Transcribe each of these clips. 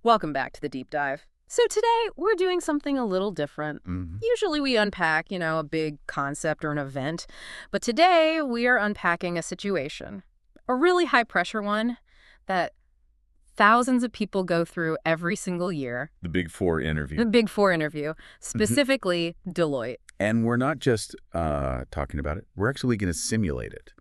Welcome back to the deep dive. So today we're doing something a little different. Usually we unpack, a big concept or an event, but today we are unpacking a situation, a really high pressure one that thousands of people go through every single year. The Big Four The interview. Big Four interview, Mhm. specifically Deloitte. And we're not just talking about it. We're actually going to simulate it.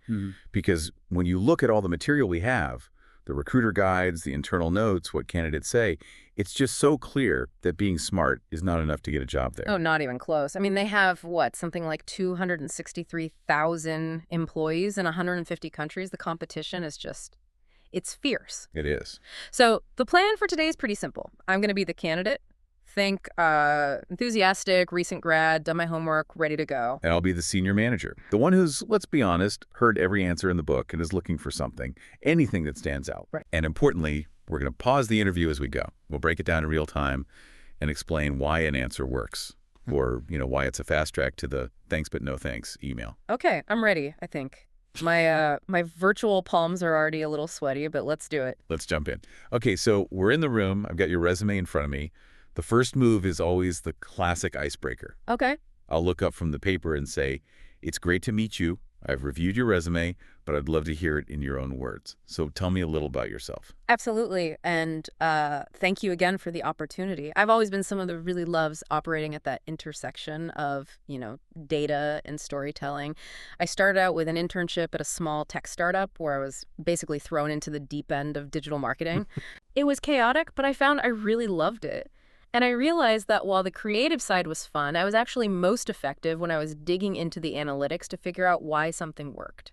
Because when you look at all the material we have, the recruiter guides, the internal notes, what candidates say, it's just so clear that being smart is not enough to get a job there. Oh, not even close. I mean, they have, something like 263,000 employees in 150 countries. The competition is it's fierce. It is. So the plan for today is pretty simple. I'm going to be the candidate. Think enthusiastic, recent grad, done my homework, ready to go. And I'll be the senior manager. The one who's, let's be honest, heard every answer in the book and is looking for something, anything that stands out. Right. And importantly, we're going to pause the interview as we go. We'll break it down in real time and explain why an answer works or, why it's a fast track to the thanks but no thanks email. Okay, I'm ready, I think. My virtual palms are already a little sweaty, but let's do it. Let's jump in. Okay, so we're in the room. I've got your resume in front of me. The first move is always the classic icebreaker. Okay. I'll look up from the paper and say, it's great to meet you. I've reviewed your resume, but I'd love to hear it in your own words. So tell me a little about yourself. Absolutely. And thank you again for the opportunity. I've always been someone that really loves operating at that intersection of, data and storytelling. I started out with an internship at a small tech startup where I was basically thrown into the deep end of digital marketing. It was chaotic, but I found I really loved it. And I realized that while the creative side was fun, I was actually most effective when I was digging into the analytics to figure out why something worked.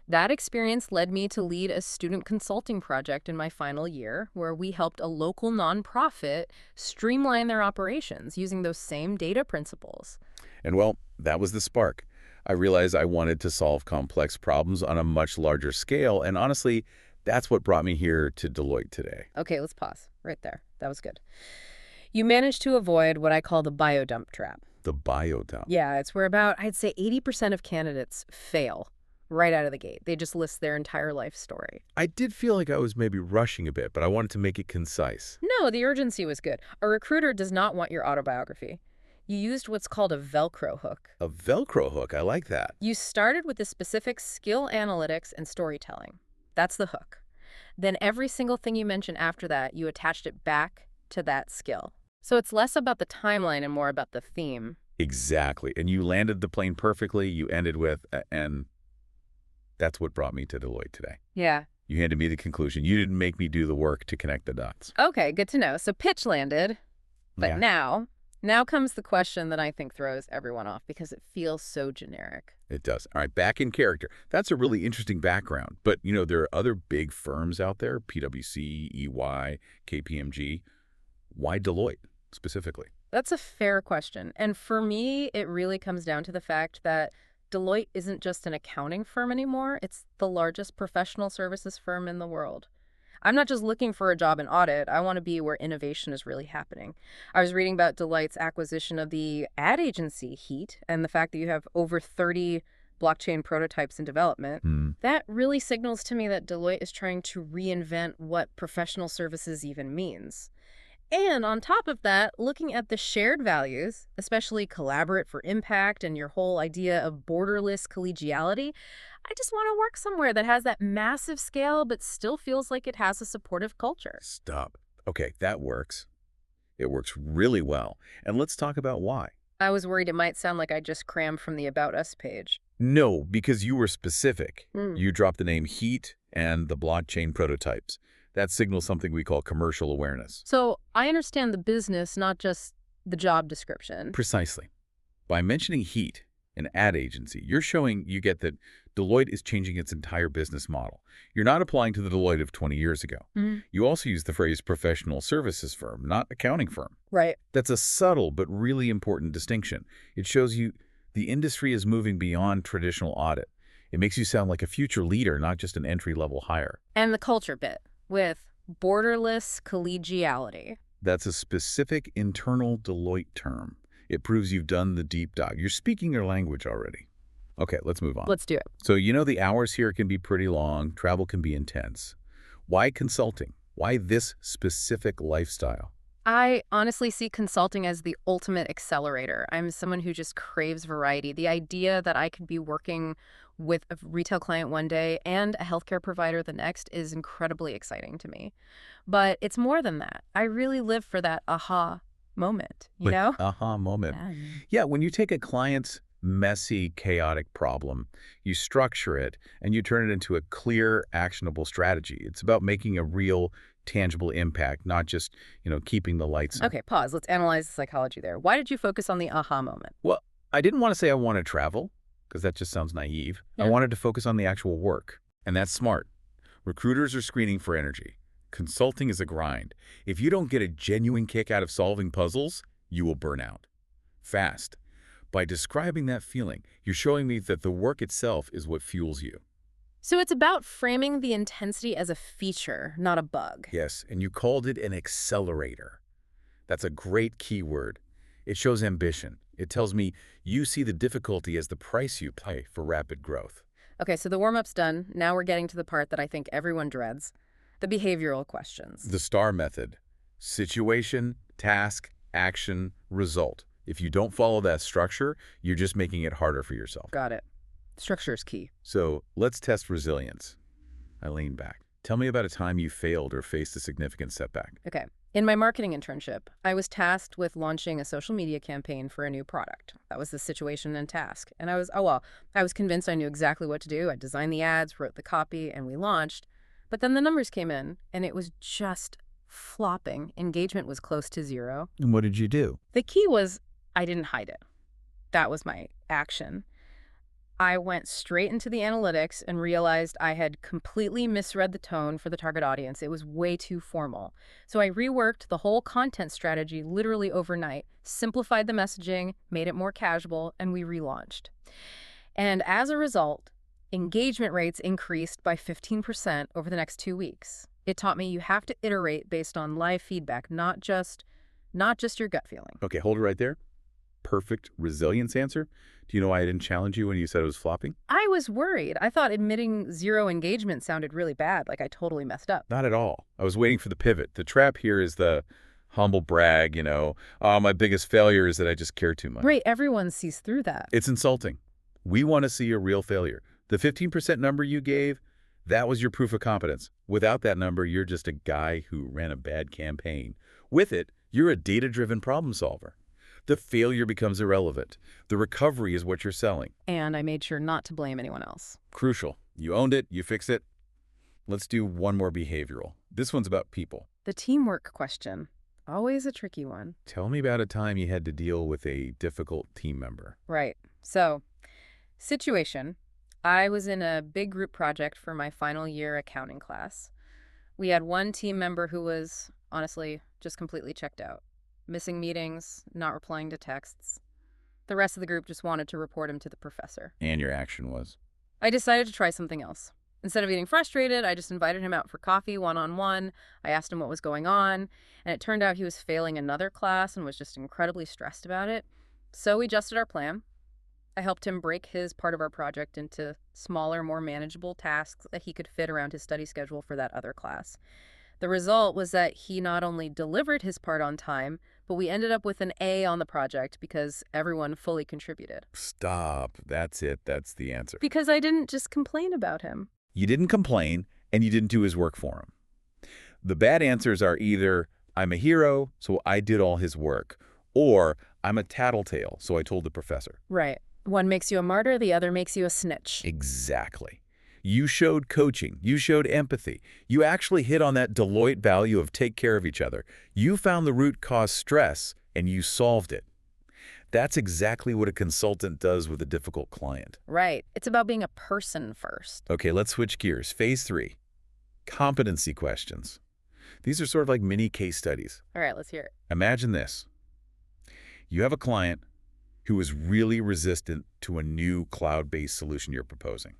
That experience led me to lead a student consulting project in my final year, where we helped a local nonprofit streamline their operations using those same data principles. And well, that was the spark. I realized I wanted to solve complex problems on a much larger scale. And honestly, that's what brought me here to Deloitte today. Okay, let's pause right there. That was good. You managed to avoid what I call the biodump trap. The biodump. Yeah, it's where about, I'd say, 80% of candidates fail right out of the gate. They just list their entire life story. I did feel like I was maybe rushing a bit, but I wanted to make it concise. No, the urgency was good. A recruiter does not want your autobiography. You used what's called a Velcro hook. A Velcro hook. I like that. You started with the specific skill analytics and storytelling. That's the hook. Then every single thing you mentioned after that, you attached it back to that skill. So it's less about the timeline and more about the theme. Exactly. And you landed the plane perfectly. You ended with, and that's what brought me to Deloitte today. Yeah. You handed me the conclusion. You didn't make me do the work to connect the dots. Okay, good to know. So pitch landed. But Yeah. now comes the question that I think throws everyone off because it feels so generic. It does. All right, back in character. That's a really interesting background. But, there are other big firms out there, PwC, EY, KPMG. Why Deloitte specifically? That's a fair question. And for me, it really comes down to the fact that Deloitte isn't just an accounting firm anymore. It's the largest professional services firm in the world. I'm not just looking for a job in audit. I want to be where innovation is really happening. I was reading about Deloitte's acquisition of the ad agency Heat and the fact that you have over 30 blockchain prototypes in development. That really signals to me that Deloitte is trying to reinvent what professional services even means. And on top of that, looking at the shared values, especially collaborate for impact and your whole idea of borderless collegiality, I just want to work somewhere that has that massive scale but still feels like it has a supportive culture. Stop. Okay, that works. It works really well. And let's talk about why. I was worried it might sound like I just crammed from the About Us page. No, because you were specific. Mm. You dropped the name Heat and the blockchain prototypes. That signals something we call commercial awareness. So I understand the business, not just the job description. Precisely. By mentioning Heat, an ad agency, you're showing you get that Deloitte is changing its entire business model. You're not applying to the Deloitte of 20 years ago. You also use the phrase professional services firm, not accounting firm. Right. That's a subtle but really important distinction. It shows you the industry is moving beyond traditional audit. It makes you sound like a future leader, not just an entry-level hire. And the culture bit with borderless collegiality. That's a specific internal Deloitte term. It proves you've done the deep dive. You're speaking their language already. Okay, let's move on. Let's do it. So the hours here can be pretty long. Travel can be intense. Why consulting? Why this specific lifestyle? I honestly see consulting as the ultimate accelerator. I'm someone who just craves variety. The idea that I could be working with a retail client one day and a healthcare provider the next is incredibly exciting to me. But it's more than that. I really live for that aha moment, you Wait, know? aha moment. Yeah. Yeah, when you take a client's messy, chaotic problem, you structure it, and you turn it into a clear, actionable strategy. It's about making a real, tangible impact, not just, keeping the lights on. Okay, pause. Let's analyze the psychology there. Why did you focus on the aha moment? Well, I didn't want to say I want to travel, because that just sounds naive. I Yeah. wanted to focus on the actual work, and that's smart. Recruiters are screening for energy. Consulting is a grind. If you don't get a genuine kick out of solving puzzles, you will burn out. Fast. By describing that feeling, you're showing me that the work itself is what fuels you. So it's about framing the intensity as a feature, not a bug. Yes, and you called it an accelerator. That's a great keyword. It shows ambition. It tells me you see the difficulty as the price you pay for rapid growth. Okay, so the warm-up's done. Now we're getting to the part that I think everyone dreads, the behavioral questions. The STAR method. Situation, task, action, result. If you don't follow that structure, you're just making it harder for yourself. Got it. Structure is key. So let's test resilience. I lean back. Tell me about a time you failed or faced a significant setback. Okay. In my marketing internship, I was tasked with launching a social media campaign for a new product. That was the situation and task. And I was convinced I knew exactly what to do. I designed the ads, wrote the copy, and we launched. But then the numbers came in, and it was just flopping. Engagement was close to zero. And what did you do? The key was I didn't hide it. That was my action. I went straight into the analytics and realized I had completely misread the tone for the target audience. It was way too formal. So I reworked the whole content strategy literally overnight, simplified the messaging, made it more casual, and we relaunched. And as a result, engagement rates increased by 15% over the next 2 weeks. It taught me you have to iterate based on live feedback, not just your gut feeling. Okay, hold it right there. Perfect resilience answer. Do you know why I didn't challenge you when you said it was flopping? I was worried. I thought admitting zero engagement sounded really bad, like I totally messed up. Not at all. I was waiting for the pivot. The trap here is the humble brag, oh, my biggest failure is that I just care too much. Right, everyone sees through that. It's insulting. We want to see a real failure. The 15% number you gave, that was your proof of competence. Without that number, you're just a guy who ran a bad campaign. With it, you're a data-driven problem solver. The failure becomes irrelevant. The recovery is what you're selling. And I made sure not to blame anyone else. Crucial. You owned it. You fixed it. Let's do one more behavioral. This one's about people. The teamwork question, always a tricky one. Tell me about a time you had to deal with a difficult team member. Right. So, situation. I was in a big group project for my final year accounting class. We had one team member who was, honestly, just completely checked out. Missing meetings, not replying to texts. The rest of the group just wanted to report him to the professor. And your action was? I decided to try something else. Instead of getting frustrated, I just invited him out for coffee one-on-one. I asked him what was going on, and it turned out he was failing another class and was just incredibly stressed about it. So we adjusted our plan. I helped him break his part of our project into smaller, more manageable tasks that he could fit around his study schedule for that other class. The result was that he not only delivered his part on time, but we ended up with an A on the project because everyone fully contributed. Stop. That's it. That's the answer. Because I didn't just complain about him. You didn't complain, and you didn't do his work for him. The bad answers are either, I'm a hero, so I did all his work, or I'm a tattletale, so I told the professor. Right. One makes you a martyr, the other makes you a snitch. Exactly. You showed coaching. You showed empathy. You actually hit on that Deloitte value of take care of each other. You found the root cause stress, and you solved it. That's exactly what a consultant does with a difficult client. Right. It's about being a person first. Okay, let's switch gears. Phase 3, competency questions. These are sort of like mini case studies. All right, let's hear it. Imagine this. You have a client who is really resistant to a new cloud-based solution you're proposing.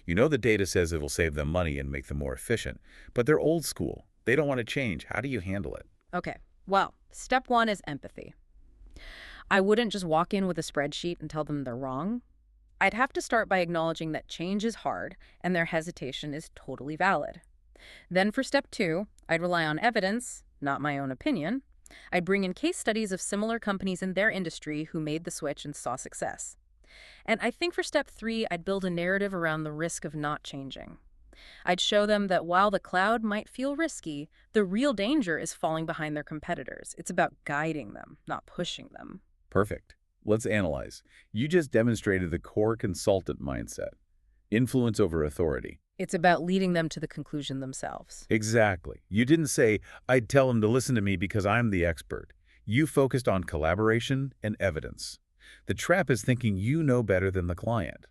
You know the data says it will save them money and make them more efficient, but they're old school. They don't want to change. How do you handle it? Okay. Well, step 1 is empathy. I wouldn't just walk in with a spreadsheet and tell them they're wrong. I'd have to start by acknowledging that change is hard and their hesitation is totally valid. Then for step 2, I'd rely on evidence, not my own opinion. I'd bring in case studies of similar companies in their industry who made the switch and saw success. And I think for step 3, I'd build a narrative around the risk of not changing. I'd show them that while the cloud might feel risky, the real danger is falling behind their competitors. It's about guiding them, not pushing them. Perfect. Let's analyze. You just demonstrated the core consultant mindset. Influence over authority. It's about leading them to the conclusion themselves. Exactly. You didn't say, I'd tell them to listen to me because I'm the expert. You focused on collaboration and evidence. The trap is thinking you know better than the client.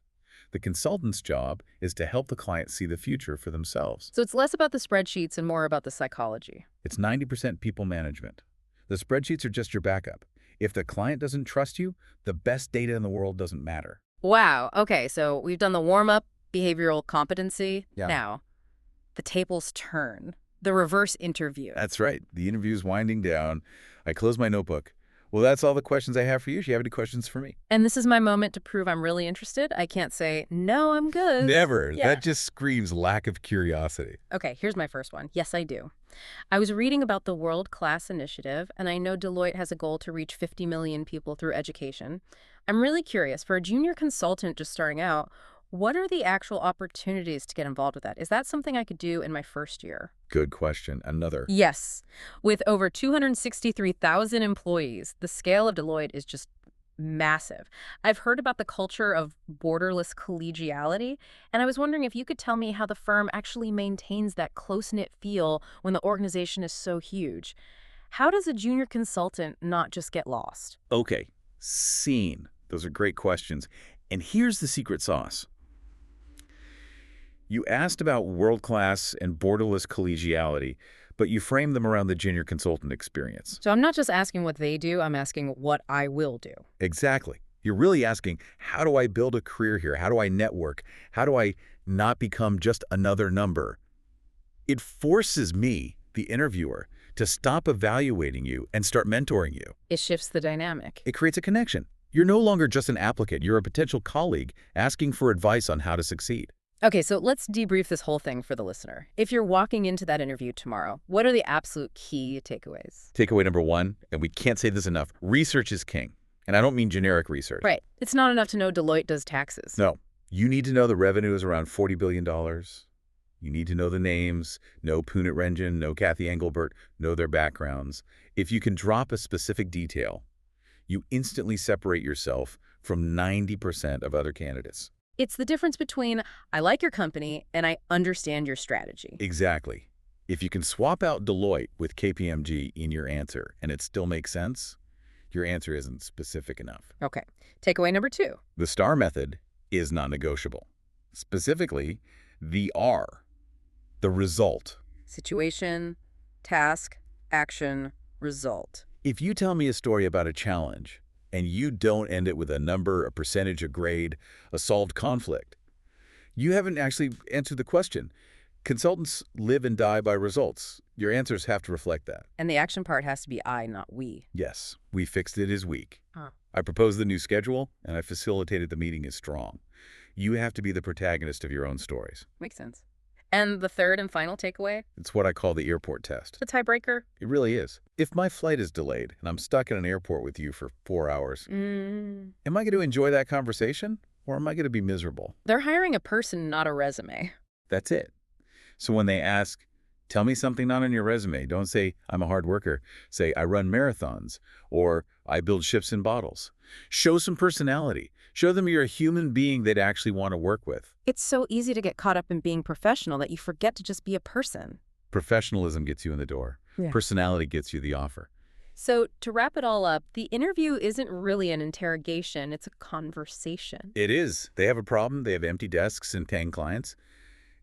The consultant's job is to help the client see the future for themselves. So it's less about the spreadsheets and more about the psychology. It's 90% people management. The spreadsheets are just your backup. If the client doesn't trust you, the best data in the world doesn't matter. Wow. Okay, so we've done the warm-up, behavioral competency. Yeah. Now, the tables turn. The reverse interview. That's right. The interview's winding down. I close my notebook. Well, that's all the questions I have for you. Do you have any questions for me? And this is my moment to prove I'm really interested. I can't say, no, I'm good. Never. Yeah. That just screams lack of curiosity. Okay, here's my first one. Yes, I do. I was reading about the World Class Initiative, and I know Deloitte has a goal to reach 50 million people through education. I'm really curious, for a junior consultant just starting out, what are the actual opportunities to get involved with that? Is that something I could do in my first year? Good question. Another. Yes. With over 263,000 employees, the scale of Deloitte is just massive. I've heard about the culture of borderless collegiality, and I was wondering if you could tell me how the firm actually maintains that close-knit feel when the organization is so huge. How does a junior consultant not just get lost? Okay. Scene. Those are great questions. And here's the secret sauce. You asked about world-class and borderless collegiality, but you framed them around the junior consultant experience. So I'm not just asking what they do, I'm asking what I will do. Exactly. You're really asking, how do I build a career here? How do I network? How do I not become just another number? It forces me, the interviewer, to stop evaluating you and start mentoring you. It shifts the dynamic. It creates a connection. You're no longer just an applicant. You're a potential colleague asking for advice on how to succeed. Okay, so let's debrief this whole thing for the listener. If you're walking into that interview tomorrow, what are the absolute key takeaways? Takeaway number 1, and we can't say this enough, research is king. And I don't mean generic research. Right. It's not enough to know Deloitte does taxes. No. You need to know the revenue is around $40 billion. You need to know the names, know Punit Renjen, know Kathy Engelbert, know their backgrounds. If you can drop a specific detail, you instantly separate yourself from 90% of other candidates. It's the difference between I like your company and I understand your strategy. Exactly. If you can swap out Deloitte with KPMG in your answer and it still makes sense, your answer isn't specific enough. Okay. Takeaway number 2. The STAR method is non-negotiable. Specifically, the R, the result. Situation, task, action, result. If you tell me a story about a challenge and you don't end it with a number, a percentage, a grade, a solved conflict, you haven't actually answered the question. Consultants live and die by results. Your answers have to reflect that. And the action part has to be I, not we. Yes, we fixed it is weak. Huh. I proposed the new schedule, and I facilitated the meeting is strong. You have to be the protagonist of your own stories. Makes sense. And the third and final takeaway? It's what I call the airport test. The tiebreaker? It really is. If my flight is delayed and I'm stuck in an airport with you for 4 hours, am I going to enjoy that conversation or am I going to be miserable? They're hiring a person, not a resume. That's it. So when they ask, tell me something not on your resume, don't say, I'm a hard worker. Say, I run marathons or I build ships in bottles. Show some personality. Show them you're a human being they'd actually want to work with. It's so easy to get caught up in being professional that you forget to just be a person. Professionalism gets you in the door. Yeah. Personality gets you the offer. So to wrap it all up, the interview isn't really an interrogation, it's a conversation. It is. They have a problem. They have empty desks and 10 clients.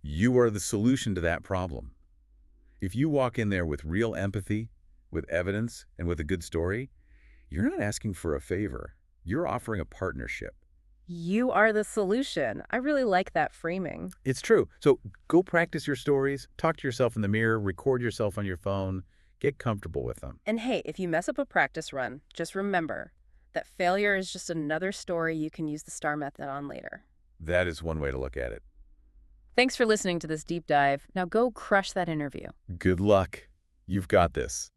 You are the solution to that problem. If you walk in there with real empathy, with evidence, and with a good story, you're not asking for a favor. You're offering a partnership. You are the solution. I really like that framing. It's true. So go practice your stories, talk to yourself in the mirror, record yourself on your phone, get comfortable with them. And hey, if you mess up a practice run, just remember that failure is just another story you can use the STAR method on later. That is one way to look at it. Thanks for listening to this deep dive. Now go crush that interview. Good luck. You've got this.